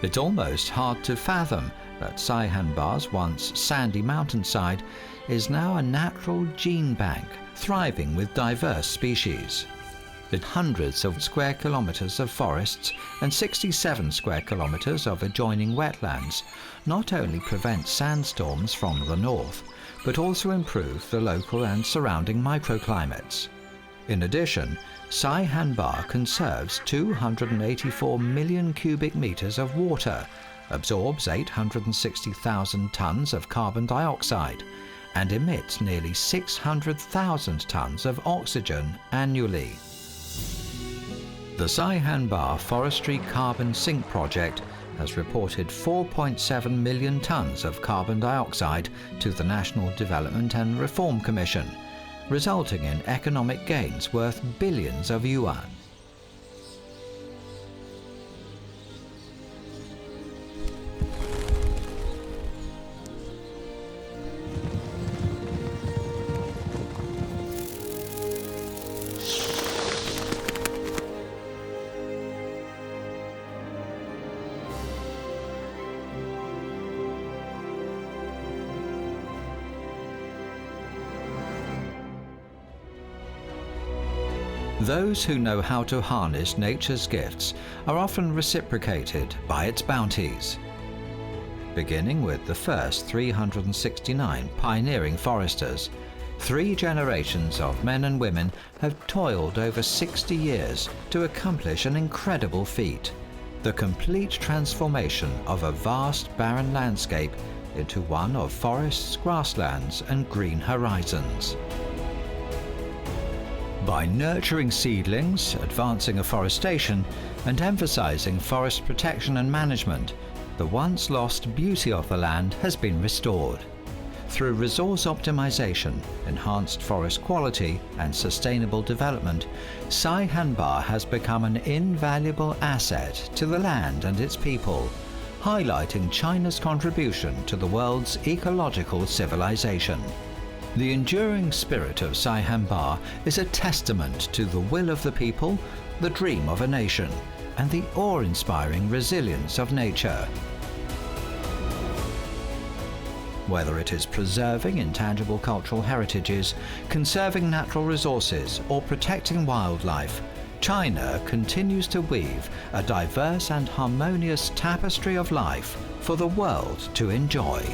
It's almost hard to fathom that Saihanba's once sandy mountainside is now a natural gene bank thriving with diverse species. With hundreds of square kilometers of forests and 67 square kilometers of adjoining wetlands not only prevent sandstorms from the north, but also improve the local and surrounding microclimates. In addition, Saihanba conserves 284 million cubic meters of water, absorbs 860,000 tons of carbon dioxide, and emits nearly 600,000 tons of oxygen annually. The Saihanba Forestry Carbon Sink Project has reported 4.7 million tons of carbon dioxide to the National Development and Reform Commission, resulting in economic gains worth billions of yuan. Those who know how to harness nature's gifts are often reciprocated by its bounties. Beginning with the first 369 pioneering foresters, 3 generations of men and women have toiled over 60 years to accomplish an incredible feat: the complete transformation of a vast barren landscape into one of forests, grasslands, and green horizons. By nurturing seedlings, advancing afforestation, and emphasizing forest protection and management, the once lost beauty of the land has been restored. Through resource optimization, enhanced forest quality, and sustainable development, Saihanba has become an invaluable asset to the land and its people, highlighting China's contribution to the world's ecological civilization. The enduring spirit of Saihanba is a testament to the will of the people, the dream of a nation, and the awe-inspiring resilience of nature. Whether it is preserving intangible cultural heritages, conserving natural resources, or protecting wildlife, China continues to weave a diverse and harmonious tapestry of life for the world to enjoy.